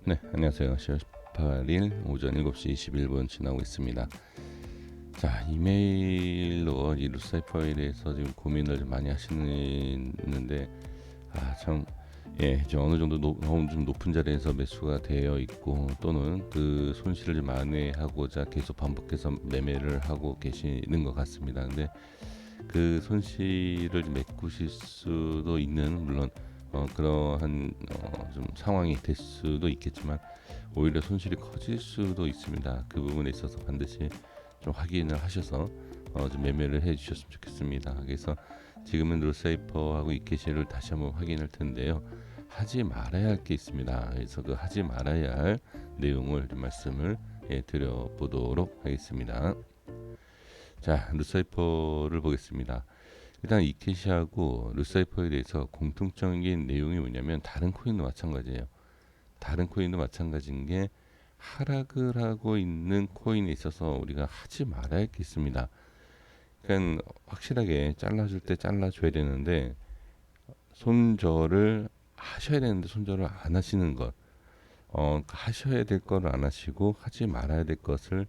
네, 안녕하세요. 10월 18일 오전 7시 21분 지나고 있습니다. 자, 이메일로 이 루사이퍼에 대해서 지금 고민을 좀 많이 하시는데, 참, 예, 좀 어느 정도 너무 좀 높은 자리에서 매수가 되어 있고, 또는 그 손실을 좀 만회하고자 계속 반복해서 매매를 하고 계시는 것 같습니다. 근데 그 손실을 좀 메꾸실 수도 있는, 물론 그러한 좀 상황이 될 수도 있겠지만 오히려 손실이 커질 수도 있습니다. 그 부분에 있어서 반드시 좀 확인을 하셔서 좀 매매를 해주셨으면 좋겠습니다. 그래서 지금은 롤사이퍼하고 이케시를 다시 한번 확인할 텐데요. 하지 말아야 할 게 있습니다. 그래서 그 하지 말아야 할 내용을 좀 말씀을 드려보도록 하겠습니다. 자, 루사이퍼를 보겠습니다. 일단 이케시하고 루사이퍼에 대해서 공통적인 내용이 뭐냐면 다른 코인도 마찬가지예요. 다른 코인도 마찬가지인 게 하락을 하고 있는 코인에 있어서 우리가 하지 말아야 할 게 있습니다. 그러니까 확실하게 잘라줄 때 잘라줘야 되는데 손절을 하셔야 되는데 손절을 안 하시는 것, 하셔야 될 거를 안 하시고 하지 말아야 될 것을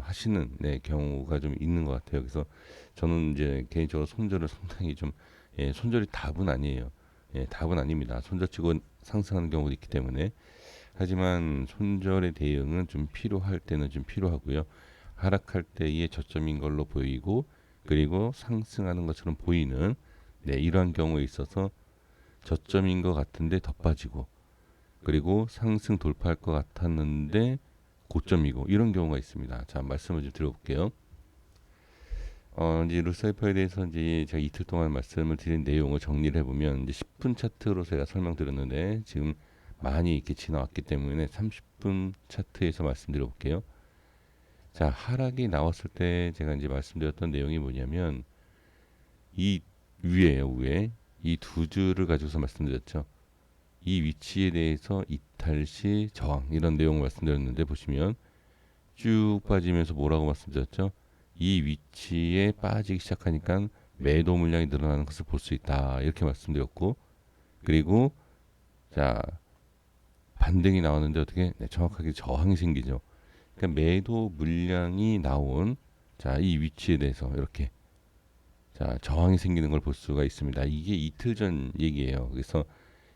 하시는 경우가 좀 있는 것 같아요. 그래서 저는 이제 개인적으로 손절을 상당히 좀 손절이 답은 아니에요. 답은 아닙니다. 손절치고 상승하는 경우도 있기 때문에. 하지만 손절의 대응은 좀 필요할 때는 좀 필요하고요. 하락할 때의 저점인 걸로 보이고 그리고 상승하는 것처럼 보이는 이러한 경우에 있어서 저점인 것 같은데 더 빠지고 그리고 상승 돌파할 것 같았는데 고점이고 이런 경우가 있습니다. 자, 말씀을 좀 드려볼게요. 이제 루사이퍼에 대해서 이제 제가 이틀 동안 말씀을 드린 내용을 정리를 해보면 이제 10분 차트로 제가 설명드렸는데 지금 많이 이렇게 지나왔기 때문에 30분 차트에서 말씀드려볼게요. 자, 하락이 나왔을 때 제가 이제 말씀드렸던 내용이 뭐냐면 이 위에요, 위에 이 두 줄을 가지고서 말씀드렸죠. 이 위치에 대해서 이탈 시 저항 이런 내용을 말씀드렸는데 보시면 쭉 빠지면서 뭐라고 말씀드렸죠? 이 위치에 빠지기 시작하니까 매도 물량이 늘어나는 것을 볼 수 있다 이렇게 말씀드렸고 그리고 자 반등이 나왔는데 어떻게 정확하게 저항이 생기죠. 그러니까 매도 물량이 나온 이 위치에 대해서 이렇게 저항이 생기는 걸 볼 수가 있습니다. 이게 이틀 전 얘기예요. 그래서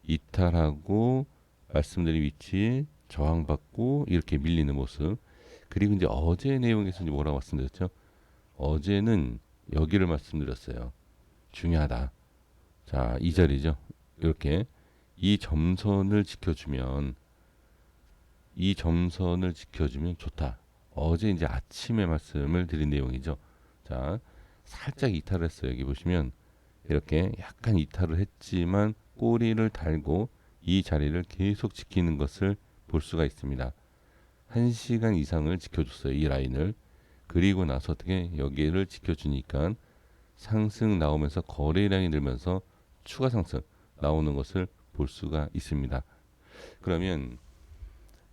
이탈하고 말씀드린 위치 저항받고 이렇게 밀리는 모습. 그리고 이제 어제 내용에서 이제 뭐라고 말씀드렸죠? 어제는 여기를 말씀드렸어요. 중요하다. 자, 이 자리죠. 이렇게 이 점선을 지켜주면 좋다. 어제 이제 아침에 말씀을 드린 내용이죠. 자, 살짝 이탈을 했어요. 여기 보시면 이렇게 약간 이탈을 했지만 꼬리를 달고 이 자리를 계속 지키는 것을 볼 수가 있습니다. 1시간 이상을 지켜줬어요. 이 라인을. 그리고 나서 어떻게 여기를 지켜주니까 상승 나오면서 거래량이 늘면서 추가 상승 나오는 것을 볼 수가 있습니다. 그러면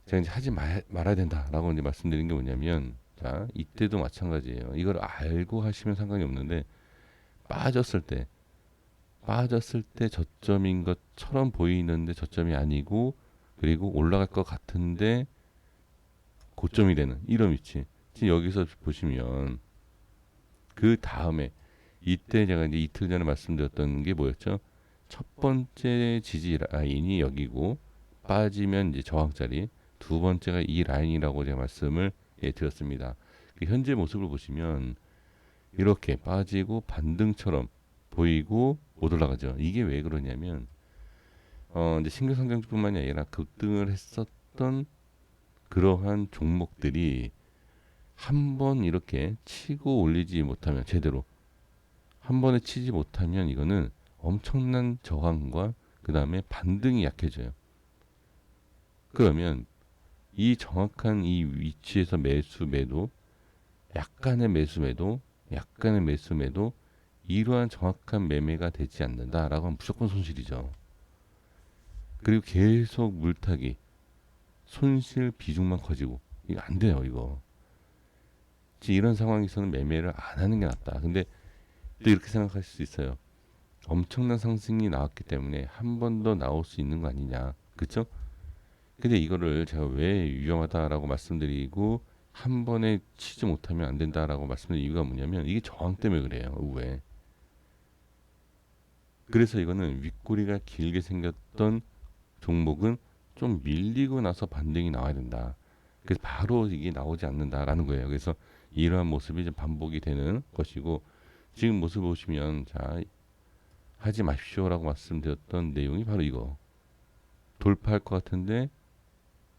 제가 이제 하지 말아야 된다라고 이제 말씀드린 게 뭐냐면 자, 이때도 마찬가지예요. 이걸 알고 하시면 상관이 없는데 빠졌을 때 저점인 것처럼 보이는데 저점이 아니고 그리고 올라갈 것 같은데 고점이 되는 이런 위치. 지금 여기서 보시면 그 다음에 이때 제가 이제 이틀 전에 말씀드렸던 게 뭐였죠? 첫 번째 지지 라인이 여기고 빠지면 이제 저항자리. 두 번째가 이 라인이라고 제가 말씀을 드렸습니다. 그 현재 모습을 보시면 이렇게 빠지고 반등처럼 보이고 못 올라가죠. 이게 왜 그러냐면 이제 신규 상장주뿐만이 아니라 급등을 했었던 그러한 종목들이 한 번 이렇게 치고 올리지 못하면 제대로 한 번에 치지 못하면 이거는 엄청난 저항과 그 다음에 반등이 약해져요. 그러면 이 정확한 이 위치에서 약간의 매수 매도 이러한 정확한 매매가 되지 않는다라고 하면 무조건 손실이죠. 그리고 계속 물타기 손실 비중만 커지고 이거 안 돼요. 이거 이런 상황에서는 매매를 안 하는 게 낫다. 근데 또 이렇게 생각하실 수 있어요. 엄청난 상승이 나왔기 때문에 한 번 더 나올 수 있는 거 아니냐. 그쵸? 근데 이거를 제가 왜 위험하다라고 말씀드리고 한 번에 치지 못하면 안 된다라고 말씀드린 이유가 뭐냐면 이게 저항 때문에 그래요. 우에. 그래서 이거는 윗꼬리가 길게 생겼던 종목은 좀 밀리고 나서 반등이 나와야 된다. 그래서 바로 이게 나오지 않는다라는 거예요. 그래서 이러한 모습이 좀 반복이 되는 것이고 지금 모습 보시면 자 하지 마십시오라고 말씀드렸던 내용이 바로 이거. 돌파할 것 같은데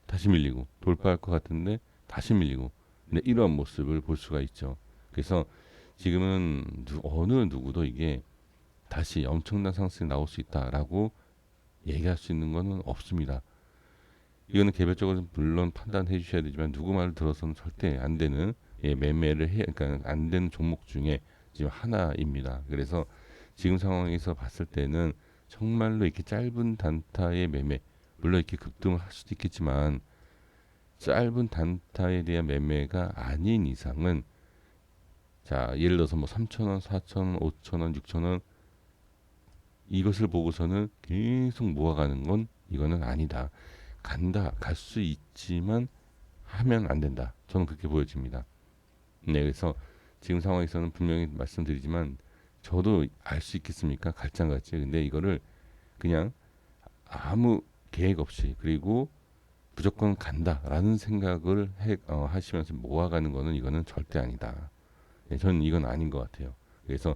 다시 밀리고 돌파할 것 같은데 다시 밀리고 네, 이러한 모습을 볼 수가 있죠. 그래서 지금은 어느 누구도 이게 다시 엄청난 상승이 나올 수 있다라고 얘기할 수 있는 것은 없습니다. 이거는 개별적으로 물론 판단해 주셔야 되지만 누구 말을 들어서는 절대 안 되는 매매를 해 그러니까 안 되는 종목 중에 지금 하나입니다. 그래서 지금 상황에서 봤을 때는 정말로 이렇게 짧은 단타의 매매 물론 이렇게 급등을 할 수도 있겠지만 짧은 단타에 대한 매매가 아닌 이상은 자 예를 들어서 뭐 3,000원, 4,000원, 5,000원, 6,000원 이것을 보고서는 계속 모아가는 건 이거는 아니다. 간다, 갈 수 있지만 하면 안 된다. 저는 그렇게 보여집니다. 네, 그래서 지금 상황에서는 분명히 말씀드리지만 저도 알 수 있겠습니까? 갈장같이. 근데 이거를 그냥 아무 계획 없이 그리고 무조건 간다라는 생각을 하시면서 모아가는 거는 이거는 절대 아니다. 네, 저는 이건 아닌 것 같아요. 그래서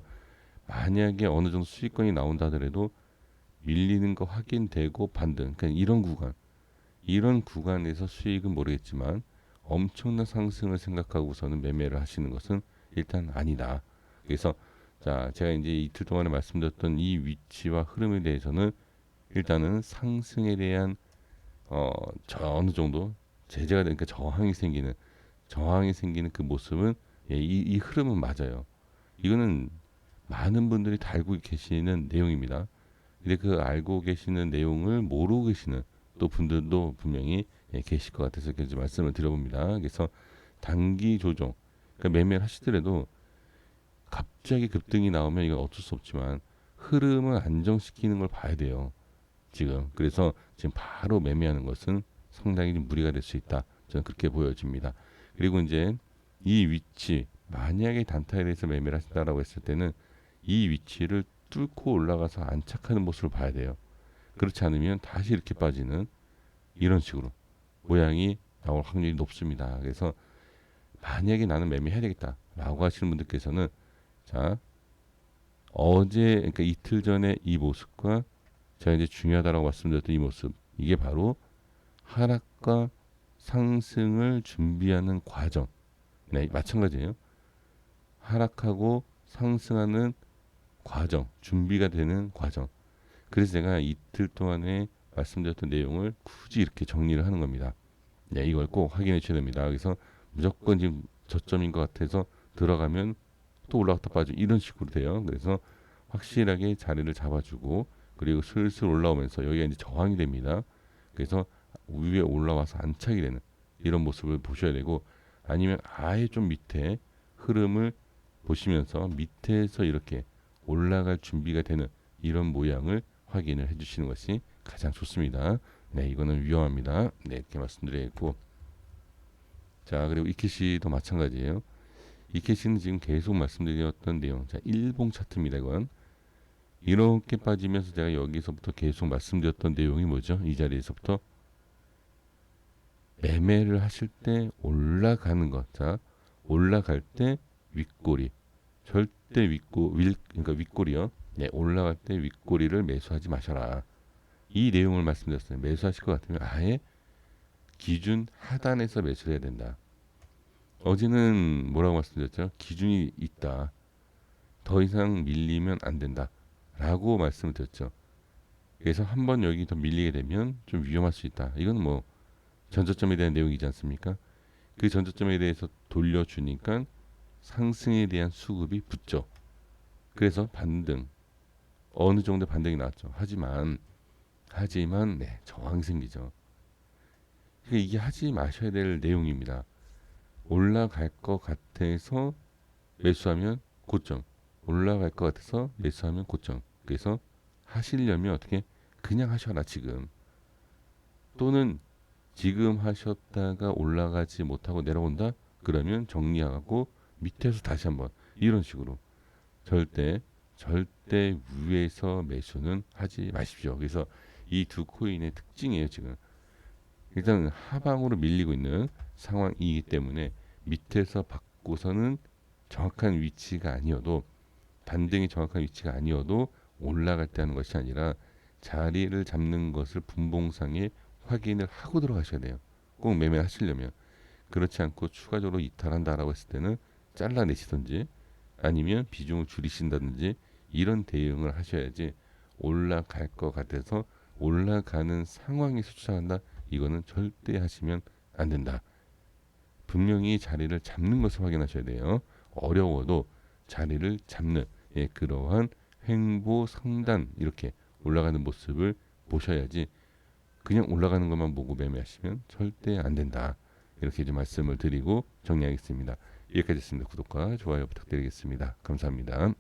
만약에 어느 정도 수익권이 나온다 하더라도 밀리는 거 확인되고 반등, 그러니까 이런 구간에서 수익은 모르겠지만 엄청난 상승을 생각하고서는 매매를 하시는 것은 일단 아니다. 그래서 자 제가 이제 이틀 동안에 말씀드렸던 이 위치와 흐름에 대해서는 일단은 상승에 대한 어느 정도 제재가 되니까 저항이 생기는 그 모습은 이 흐름은 맞아요. 이거는 많은 분들이 다 알고 계시는 내용입니다. 근데 그 알고 계시는 내용을 모르고 계시는 또 분들도 분명히 계실 것 같아서 이렇게 좀 말씀을 드려봅니다. 그래서 단기 조정, 그러니까 매매를 하시더라도 갑자기 급등이 나오면 이건 어쩔 수 없지만 흐름을 안정시키는 걸 봐야 돼요. 지금 그래서 지금 바로 매매하는 것은 상당히 좀 무리가 될 수 있다. 저는 그렇게 보여집니다. 그리고 이제 이 위치 만약에 단타에 대해서 매매를 하신다라고 했을 때는 이 위치를 뚫고 올라가서 안착하는 모습을 봐야 돼요. 그렇지 않으면 다시 이렇게 빠지는 이런 식으로 모양이 나올 확률이 높습니다. 그래서 만약에 나는 매매해야 되겠다라고 하시는 분들께서는 자 어제 그러니까 이틀 전에 이 모습과 제가 이제 중요하다라고 말씀드렸던 이 모습 이게 바로 하락과 상승을 준비하는 과정. 네, 마찬가지예요. 하락하고 상승하는 과정, 준비가 되는 과정. 그래서 제가 이틀 동안에 말씀드렸던 내용을 굳이 이렇게 정리를 하는 겁니다. 네, 이걸 꼭 확인해 주셔야 됩니다. 그래서 무조건 지금 저점인 것 같아서 들어가면 또 올라갔다 빠져 이런 식으로 돼요. 그래서 확실하게 자리를 잡아주고 그리고 슬슬 올라오면서 여기가 이제 저항이 됩니다. 그래서 위에 올라와서 안착이 되는 이런 모습을 보셔야 되고 아니면 아예 좀 밑에 흐름을 보시면서 밑에서 이렇게 올라갈 준비가 되는 이런 모양을 확인을 해주시는 것이 가장 좋습니다. 네, 이거는 위험합니다. 네, 이렇게 말씀드리겠고, 자 그리고 이케시도 마찬가지예요. 이케시는 지금 계속 말씀드렸던 내용, 자 일봉 차트입니다. 이건 이렇게 빠지면서 제가 여기서부터 계속 말씀드렸던 내용이 뭐죠? 이 자리에서부터 매매를 하실 때 올라가는 것, 자 올라갈 때 윗꼬리, 절대 그러니까 윗꼬리요. 네, 올라갈 때 윗꼬리를 매수하지 마셔라. 이 내용을 말씀드렸어요. 매수하실 것 같으면 아예 기준 하단에서 매수를 해야 된다. 어제는 뭐라고 말씀드렸죠? 기준이 있다. 더 이상 밀리면 안 된다. 라고 말씀을 드렸죠. 그래서 한번 여기 더 밀리게 되면 좀 위험할 수 있다. 이건 뭐 전저점에 대한 내용이지 않습니까? 그 전저점에 대해서 돌려주니까 상승에 대한 수급이 붙죠. 그래서 반등 어느 정도 반등이 나왔죠. 하지만 네, 저항이 생기죠. 그러니까 이게 하지 마셔야 될 내용입니다. 올라갈 것 같아서 매수하면 고점. 올라갈 것 같아서 매수하면 고점. 그래서 하시려면 어떻게 그냥 하셔라 지금. 또는 지금 하셨다가 올라가지 못하고 내려온다? 그러면 정리하고 밑에서 다시 한번 이런 식으로 절대 위에서 매수는 하지 마십시오. 그래서 이 두 코인의 특징이에요. 지금 일단 하방으로 밀리고 있는 상황이기 때문에 밑에서 받고서는 정확한 위치가 아니어도 반등이 정확한 위치가 아니어도 올라갈 때 하는 것이 아니라 자리를 잡는 것을 분봉상에 확인을 하고 들어가셔야 돼요. 꼭 매매하시려면. 그렇지 않고 추가적으로 이탈한다라고 했을 때는 잘라내시든지 아니면 비중을 줄이신다든지 이런 대응을 하셔야지, 올라갈 것 같아서 올라가는 상황에서 추천한다, 이거는 절대 하시면 안 된다. 분명히 자리를 잡는 것을 확인하셔야 돼요. 어려워도 자리를 잡는, 예, 그러한 횡보 상단 이렇게 올라가는 모습을 보셔야지, 그냥 올라가는 것만 보고 매매하시면 절대 안 된다. 이렇게 좀 말씀을 드리고 정리하겠습니다. 여기까지 했습니다. 구독과 좋아요 부탁드리겠습니다. 감사합니다.